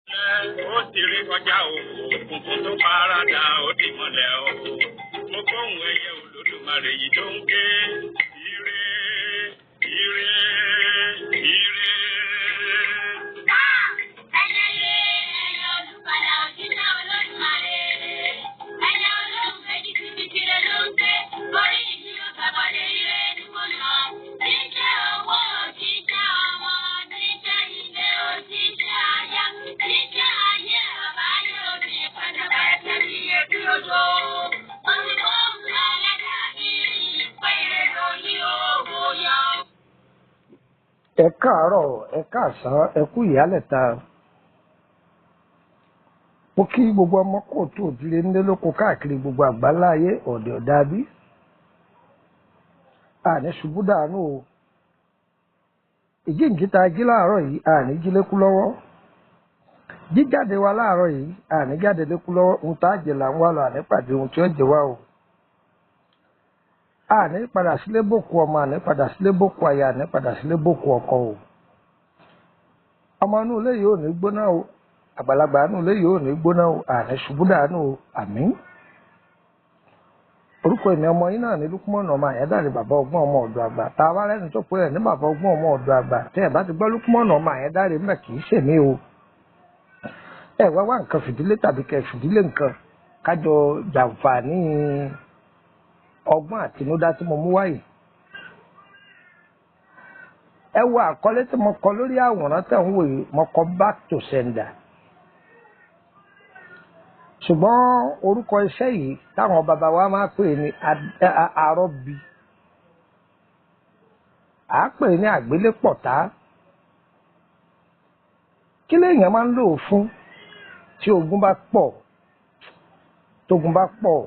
Ó ti rí kọjá òkùnkùn tó paradà ó ti mọ́lẹ̀ o. Mo gbóhùn ẹyẹ Olódùmarè yìí tó ń ké. Ire, ire, ire. Ẹyẹ olùpadà òjíṣẹ́ Olódùmarè. Ẹyẹ olóhùn méjì tí kíkiri ló ń gbé. Orí ìdí ó gbàgbọ́dé ire ni mo lọ. Jíjẹ́ owó, jíjẹ́ ọmọ, jíjẹ́ ilé, jíjẹ́ aya, jíjẹ́ ayé bàbá yóò ní pátápátá tẹ̀lé iye bí ojú. Olùkọ́ òǹkà lẹ́dàá ní ìpè ìròyìn owó yọ. Ẹ káàárọ̀, ẹ káàsán, ẹ kú ìyálẹ̀ta. Mo kí gbogbo ọmọ kóòtù òdílé nílé lóko káàkiri gbogbo àgbáláyé ọ̀dẹ̀ ọ̀dàbí. Àní ṣubú dànù o. Ìjíǹkíta jí láàárọ̀ yìí àní jí lékú lọ́wọ́. Jíjáde wa láàárọ̀ yìí àní jáde lékú lọ́wọ́. Ohun tá a jẹ là ń wá lọ àní pàdé ohun tí ó jẹ wá o. Àní padà sílé bòkú ọmọ, àní padà sílé bòkú aya, àní padà sílé bòkú ọkọ o. Ọmọ inú ilé yìí ò ní gbóná o. Àgbàlagbà inú ilé yìí ò ní gbóná o. Àní ṣubú dànù o. Àmín. Orúkọ èmi ọmọ yín náà ní Lúkúmọ̀nù ọmọ Àyẹ́dàrè bàbá ọgbọ́n ọmọ ọ̀dọ̀ àgbà. Tá a bá rẹ́ni tó pé ẹ̀ ní bàbá ọgbọ́n ọmọ ọ̀dọ̀ àgbà. Tẹ́ ẹ̀ bá ti gbọ́ Lúkúmọ̀nù ọmọ Àyẹ́dàrè mẹ́ kì í ṣèmí o. Ẹ wá wá nǹkan fìdílé tàbí kẹ fìdílé nǹkan kájọ jàǹfààní ọgbọ́n àtinúdá tí mo mú wáyé. Ẹ wo àkọlé tí mo kọ lórí àwòrán tẹ̀ ń wò yìí, mo kọ back to sender. Ṣùgbọ́n orúkọ iṣẹ́ yìí táwọn bàbá wa máa pè ní Arobi. À á pè ní àgbélépọ̀tá. Kí lèèyàn máa ń lò ó fún tí ogun bá pọ̀? Tógun bá pọ̀,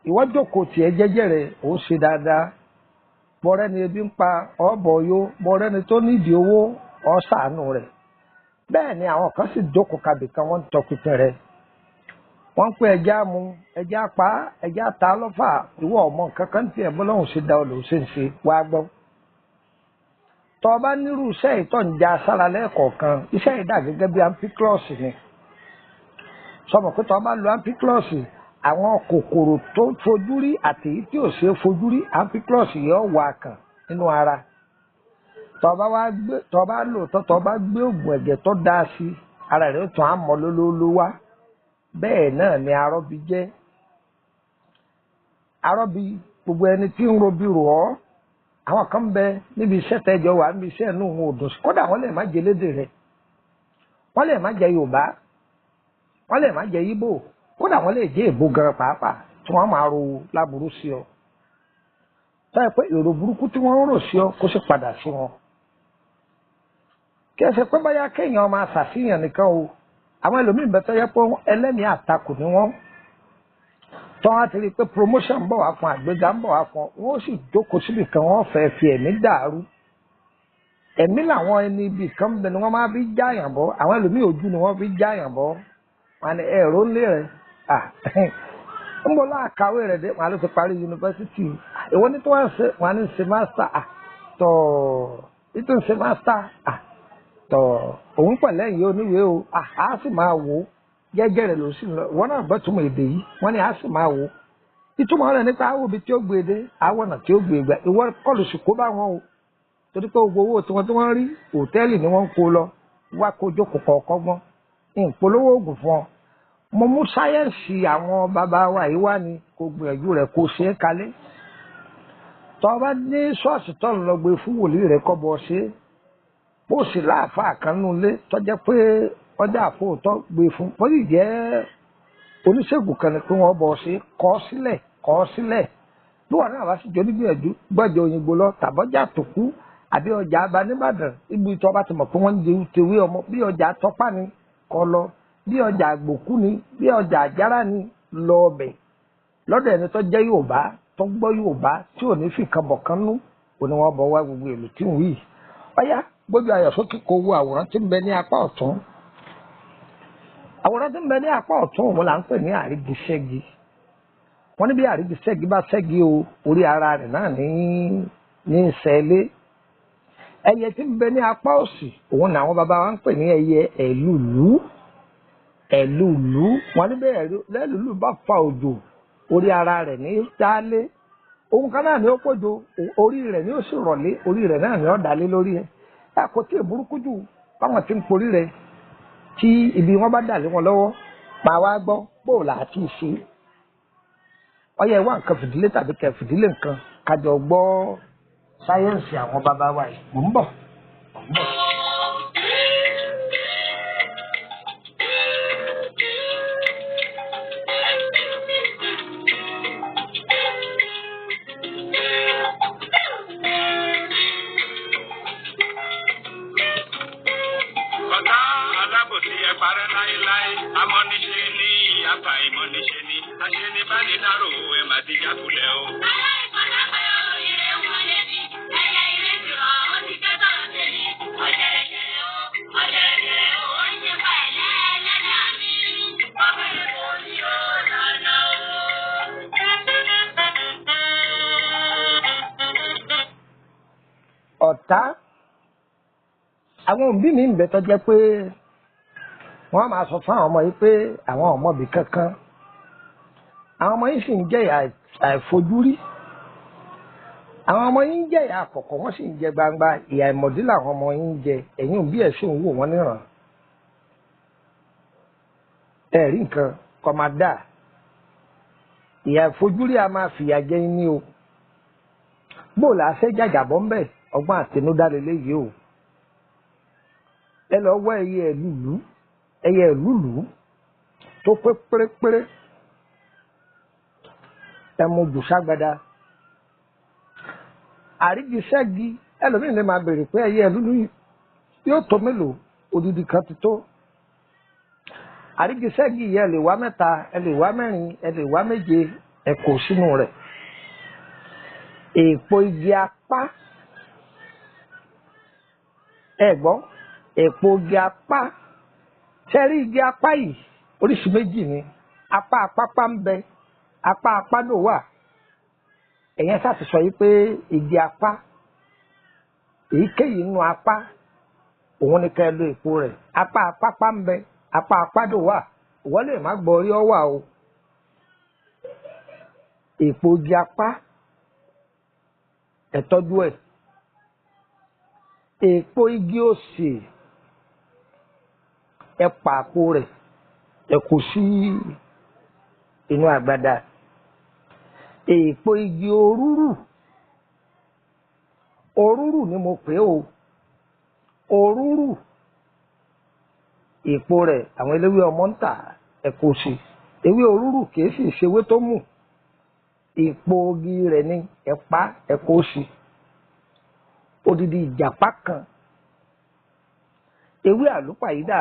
ìwọ jókòó tiẹ̀ jẹ́jẹ́ rẹ̀ ó ṣe dáadáa. Bọ́rẹ́ ni ebi ń pa ọ̀bọ̀ yó, bọ́rẹ́ ni tó nídìí owó ó ṣàánú rẹ̀. Bẹ́ẹ̀ ni àwọn kan sì jókòó kabì kan wọ́n ń tọpinpin rẹ̀. Wọ́n ń pè ẹja mu, ẹja pa, ẹja ta lọ́fà, ìwọ ọmọ nǹkan kan tiẹ̀ bọ́lọ́hùn ṣe da olùhùn ṣe ń ṣe wá gbọ́. Tọ́ ọ bá nírú iṣẹ́ ìtọ́ ń ja sára lẹ́ẹ̀kọ̀ọ̀kan, iṣẹ́ ìdá gẹ́gẹ́ bí ampiclọ́ọ̀sì ni. Sọmọ pé tọ́ ọ bá lo ampiclọ́ọ̀sì, àwọn kòkòrò tó fojú rí àti èyí tí ò ṣe é fojú rí ampiclọ́ọ̀sì yóò wà kàn nínú ara. Tọ́ ọ bá lò tọ́ ọ bá gbé oògùn ẹ̀jẹ̀ tó dáa sí ara rẹ̀ ó tún á mọ́ lólóóló wá. Bẹ́ẹ̀ náà ni Arobi jẹ́. Arobi gbogbo ẹni tí ń robi rò ọ́. Àwọn kan bẹ níbi iṣẹ́ tẹ́jọ wà níbi iṣẹ́ inú òun òdùn sí. Kódà wọ́n lè má jẹ lédè rẹ̀. Wọ́n lè má jẹ Yorùbá. Wọ́n lè má jẹ Ìgbò. Kódà wọ́n lè jẹ́ èbó gan pàápàá tí wọ́n máa ro láburú sí ọ. Táyà pé èrò burúkú tí wọ́n ń rò sí ọ kó sì padà sí wọn. Kí ẹ ṣe pé báyà kéèyàn máa ṣàfihàn nìkan o. Àwọn ẹlòmíín bẹ tó yẹ pé ẹlẹ́mìí àtakò ni wọ́n. Tọ́ wá ti rí i pé promotion ń bọ̀ wá fún àgbéga ń bọ̀ wá fún wọ́n sì jókòó síbì kan wọ́n fẹ́ fi ẹ̀mí dàrú. Ẹ̀mí làwọn ẹni ibì kan bẹ ni wọ́n máa fi jáàyàn bọ́. Àwọn ẹlòmíín ojú ni wọ́n fi jáàyàn bọ́. Wọ́n ní ẹ̀rọ ńlẹ̀ rẹ̀. Ń bọ̀ láàkàwé rẹ̀ dé wọ́n ló ti parí yunifásitì. Ìwọ ní tí wọ́n ṣe wọ́n ní ṣe master ìtò ṣe master òun pẹ̀lẹ́ yìí oníwèé o a sì máa wò ó gẹ́gẹ́ rẹ̀ ló sì lọ wọn náà bọ́ túmọ̀ èdè yìí wọ́n ní a sì máa wò ó ìtumọ̀ rẹ̀ nípa àwọn òbí tí ó gbé dé àwọn ọ̀nà tí ó gbé gbà ìwọ kọlù sì kó bá wọn o torí pé gbogbo owó tí wọ́n rí hòtẹ́ẹ̀lì ni wọ́n ń kó lọ wá kó jókòó kọ̀ọ̀kan gbọ́n ìpolówó oògùn fún ọ mo mú sáyẹ́ǹsì àwọn bàbá wa yìí wá ní kó gbìyànjú rẹ̀ kó ṣe é kalẹ̀ tọ́ bá ní ṣọ́ọ̀ṣì tó ń lọ gbé fún wòlíì rẹ̀ kọ́ bọ́ ṣe é bó sì láàfáà kan nínú ilé tọ́jẹ́ pé ọjà àfóòtọ́ gbé fún wọ́n sì jẹ́ oníṣègùn kan ní pé wọ́n bọ̀ ṣe kọ́ sílẹ̀ bí wọn náà bá sì jọ nígbìyànjú gbọ́dọ̀ òyìnbó lọ tàbọ́jà tó kú àbí ọjà abaníbàdàn ibi tí wọ́n bá ti mọ̀ pé wọ́n ń jẹun tewé ọmọ bí ọjà tọ́pá ni kọ́ lọ bí ọjà àgbòkú ni bí ọjà àjàrà ni lọ ọbẹ̀ lọ́dọ̀ ẹni tó jẹ́ Yorùbá tó gbọ́ Yorùbá tí ò ní fi kan bọ̀ kan nú òní wọn bọ̀ wá gbogbo èlò tí ń wí ọ̀yá gbójú ayọ̀ sókè kó wo àwòrán tí ń bẹ ní apá ọ̀tún àwòrán tí ń bẹ ní apá ọ̀tún òun là ń pè ní àrígiṣẹ́gi wọ́n ní bí àrígiṣẹ́gi bá ṣẹ́gi o orí ara rẹ̀ náà ní sẹ́lé ẹyẹ tí ń bẹ ní apá òsì òun làwọn bàbá wa ń pè ní ẹyẹ ẹ̀lúlú ẹ̀lúùlú wọn níbẹ̀ lẹ́lùlú bá fa òjò orí ara rẹ̀ ní dálé ohun kan náà ni ó pòjò orí rẹ̀ ni ó sì rọ̀lé orí rẹ̀ náà ni ó dálé lórí ẹ̀ kò tí ì burúkú jù báwọn ti ń porí rẹ̀ tí ibi wọn bá dà lé wọn lọ́wọ́ máa wá gbọ́ bóòlà àti ìṣe ọyẹ wá nǹkan fìdílé tàbí kẹ fìdílé nǹkan kájọ gbọ́ sáyẹ́ǹsì àwọn bàbá wa yìí mò ń bọ̀. Ọ̀tá àwọn òbí mi ń bẹ tó jẹ́ pé wọ́n máa sọ fún àwọn ọmọ yìí pé àwọn ọmọbì kankan àwọn ọmọ yìí sì ń jẹ àìfojúrí àwọn ọmọ yìí ń jẹ ìyà àkọ́kọ́ wọ́n sì ń jẹ gbangba ìyà ìmọ̀dí làwọn ọmọ yìí ń jẹ ẹ̀yin òbí ẹ̀ sì ń wò wọ́n níran ẹ̀rí nǹkan kọ́ máa dà ìyà ìfojúrí a máa fìyà jẹ yín ní o bóòlù àṣẹ jàjàbọ́ ń bẹ̀ ọgbọ́n àtinúdá lélẹ́yìí o ẹ lọ wọ ẹyẹ ẹlúlu tó pé pérépéré ẹ mú bùságbada àrígiṣẹ́gi ẹlòmíín lè máa béèrè pé ẹyẹ ẹlúlu yóò tó mélòó odidi kan ti tó àrígiṣẹ́gi yẹ ẹ lè wá mẹ́ta ẹ lè wá mẹ́rin ẹ lè wá méje ẹ kó sínú rẹ̀ èèpo igi apá ẹ gbọ́ èèpo igi apá sẹ́rí igi apá yìí oríṣi méjì ni apá apápá ń bẹ apá apá ló wà ẹ̀yẹn sáà ti sọ yìí pé igi apá èyíkéyìí nínú apá òun ni ká ẹ lo èèpo rẹ̀ apá apápá ń bẹ apá apá ló wà wọ́n lè má gbọ́ orí ọwà o èèpo igi apá ẹ tọ́jú ẹ̀ èèpo igi osè ẹ pa àpò rẹ̀ ẹ kó sí inú àgbàdá èèpo igi òrúrù ni mo pè o òrúrù èèpo rẹ̀ àwọn eléwé ọmọ ń tà ẹ kó sí ewé òrúrù kìí sì ṣewé tó mù èèpo igi rẹ̀ ni ẹ pa ẹ kó sí odidi ìjàpá kan ewé àlùpàyídà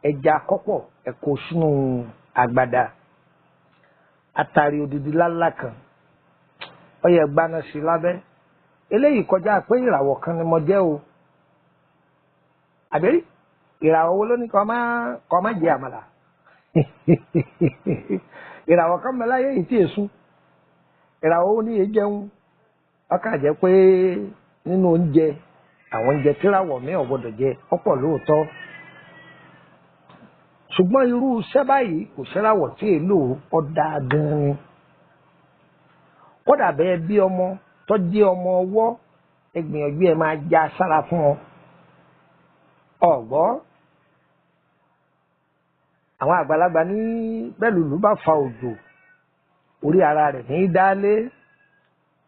ẹja kọ́pọ̀ ẹ kó sínú àgbàdá àtàrí odidi lálá kan ọyẹ gbaná sí lábẹ́ eléyìí kọjá pé ìràwọ̀ kan ni mo jẹ́ o àbẹ́rí ìràwọ̀ wo ló ní kọ́ má jẹ àmàlà ìràwọ̀ kan mẹ́láyé yìí tí èsú ìràwọ̀ wo ní èé jẹun ọkà jẹ́ pé nínú oúnjẹ àwọn oúnjẹ tíràwọ̀ mi ò gbọdọ̀ jẹ ọ̀pọ̀ lóòótọ́ ṣùgbọ́n irú iṣẹ́ báyìí kò sẹ́ràwọ̀ tí èlò ọ̀dà gan-an ni kódà bẹ́ẹ̀ bí ọmọ tó jẹ́ ọmọ ọwọ́ ẹ gbìyànjú ẹ máa já sára fún ọ ọ̀gbọ́ àwọn àgbàlagbà ní bẹ́lùlù bá fa òjò orí ara rẹ̀ ní dálé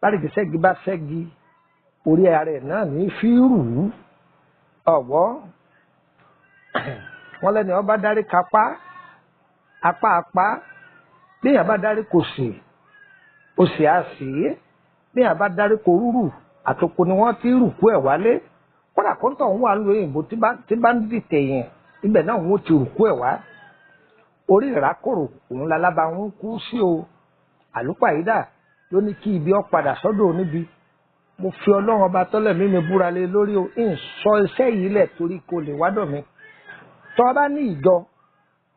bárìkì ṣẹ́gi bá ṣẹ́gi orí ara rẹ̀ náà ní fíìrù ọ̀gbọ́ wọ́n lẹ́ni ọba darí kápá apá léèyàn bá darí kò sí ó sì á sí léèyàn bá darí kò rúrù àtòkò ni wọ́n ti rùkú ẹ̀ wálé kódà kóńtọ̀ ń wà lóyún òyìnbó tí bá ń dìtẹ̀ yẹn ibẹ̀ náà wọ́n ti rùkú ẹ̀ wá orí ìrákòrò òun lalábà ń kú sí o àlùpàyídà ló ní kí ibi ọ padà sọ́dọ̀ oníbi mo fi ọlọ́run ọba tọ́lẹ̀ mímí búra lé lórí o ń sọ iṣẹ́ yìí lẹ̀ torí kò lè wádọ̀ mi tọ́ ọ bá ní ìjọ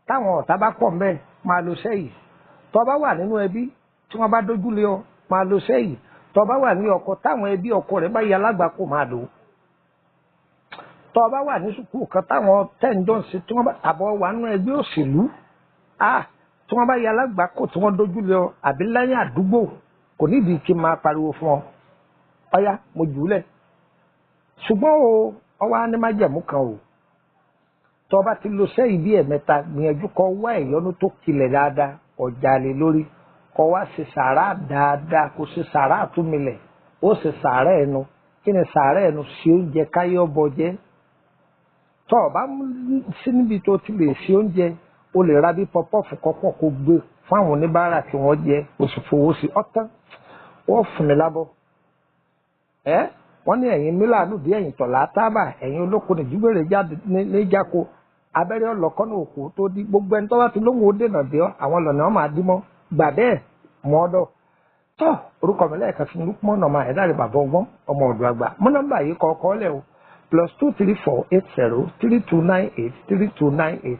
táwọn ọ̀tá bá pọ̀ mbẹ́ máa lo sẹ́yìí tọ́ ọ bá wà nínú ẹbí tí wọ́n bá dójú lé ọ máa lo sẹ́yìí tọ́ ọ bá wà ní ọkọ táwọn ẹbí ọkọ rẹ̀ bá yẹ alágbàkó máa lò ó tọ́ ọ bá wà ní sùkúù kan táwọn tẹ́ǹjọ́ sí tí wọ́n bá àbọ̀ wà nínú ẹgbẹ́ òṣèlú tí wọ́n bá yẹ alágbàkọ̀ tí wọ́n dojú lé ọ àbí lẹ́yìn àdúgbò kò nídìí kí n máa pariwo fún ọ ọ̀yá mo jù ú lẹ̀ ṣùgbọ́n o ọwọ́ á ní májẹ̀mú kan o tó bá ti lo sẹ́yìn bí ẹ̀mẹ́ta gbìyànjú kó wá ìyọnu tó kilẹ̀ dáadáa ọjà lè lórí kó wá ṣe sàárà dáadáa kó ṣe sàárà àtúmilẹ̀ ó ṣe sàárà ẹnu kí ni sàárà ẹnu ṣe oúnjẹ káyé ọbọ jẹ tó o bá sí níbi tó ti lè ṣe oúnjẹ o lè ra bí pọpọ́ọ̀fù kọ́pọ̀ kó gbé fún àwọn oníbàárà tí wọ́n jẹ oṣù fowó sí ọ̀tán wọ́n fún mi lábọ́ wọ́n ní ẹ̀yin mílànù dé ẹ̀yìn tọ̀lá tábà ẹ̀yin olóko nìjúbẹ̀rẹ̀ jáde ní jáko abẹ́rẹ́ ọlọ́kọ́nà òkú tó di gbogbo ẹni tó bá ti lóhùn ó dènà dé àwọn lọ́nà ọmọ àdìmọ́ gbà bẹ́ẹ̀ mọ́ ọ́dọ̀ tó orúkọ mi lẹ́ẹ̀kan sí Lukman ọmọ ẹ̀dáre bàbá ọgbọ́n ọmọ ọ̀dọ̀ àgbà mọ́ nọ́mbà yìí kọ́kọ́ lẹ̀ o +234803298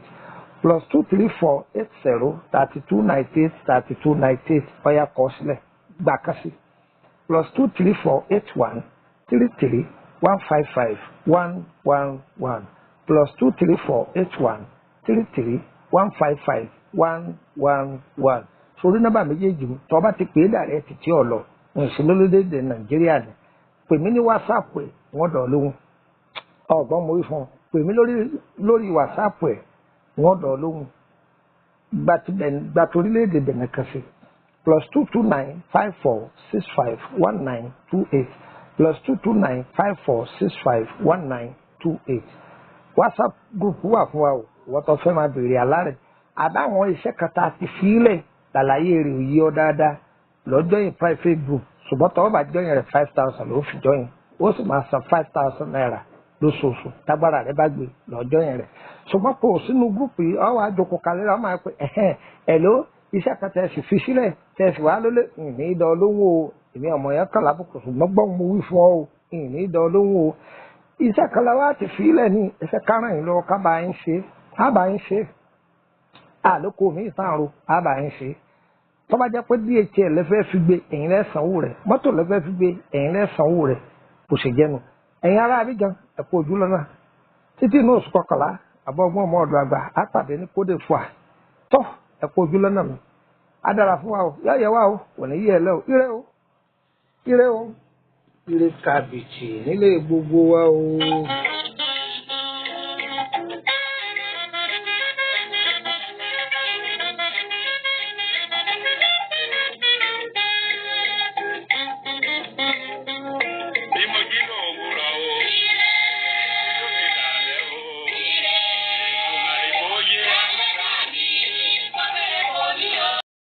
+234803298 ọ̀yà kọ́ sílẹ̀ gbà kásì +2348133155111 +2348133155111 sórí nọ́mbà méjèèjì tó bá ti pè é dàrẹ́ títí ọ̀lọ́ ìṣẹ́lélódédé Nàìjíríà ni pè mí ní wásaàpù ẹ̀ wọ́n dọ̀ lóhùn ọ̀gbọ́n mo wí fún ọ pè mí lórí wásaàpù ẹ̀ wọ́n dọ̀ lóhùn gba torílẹ̀-èdè Benin kan sí +22954651928 +22954651928 WhatsApp group wà fún wa o wọ́n tó fẹ́ máa bèrè alárẹ̀ àbáwọn iṣẹ́ kan tá a ti fílẹ̀ làlàyé rẹ̀ òye ọ dáadáa lọ́jọ́ yìí private group ṣùgbọ́n tọ́wọ́ bá jọyìn rẹ̀ 5,000 ló fi jọyìn ó sì máa san 5,000 naira lóṣooṣù tágbára rẹ̀ bá gbé lọ́jọ́ yẹn rẹ̀ ṣùgbọ́n kò sínú gúrùpù yìí ọwọ́ àjòkò kalẹ̀ rẹ̀ ọmọ ẹ̀ pé ẹ̀ ló iṣẹ́ kan tẹ̀sí fi sílẹ̀ tẹ̀sí wàá lólè ìní ìdán olówó o èmi ọmọ yẹn kàn lábùkù ṣùgbọ́n gbọ́n mo wí fún ọ o ìní ìdán olówó o iṣẹ́ kan láwa ti fi ilẹ̀ ní ẹsẹ̀ káràn yìí lọ ká bá yín ṣe á bá yín ṣe àlòkù mi ìtàrò á bá yín ṣe tó bá jẹ́ pé DHL lẹ́fẹ́ fi gbé ẹ̀yin lẹ́ sanwó rẹ̀ mọ́tò lẹ́fẹ́ fi gbé ẹ̀yin lẹ́ sanwó rẹ̀ kò ṣe jẹ́nu ẹ̀yin ará Abidjan ẹ̀kọ́ ojú lọ́nà títí inú oṣù kọkànlá àbọ̀gbọ́n ọmọ ọ̀dọ̀ àgbà á pàdé ní kódè fún wa tó ẹ̀kọ́ ojú lọ́nà mi á dára fún wa o yọ̀yẹ̀ wa o kò ní yí ẹ lẹ́ o ire o ire o ire kàbìtì nílé gbogbo wa o.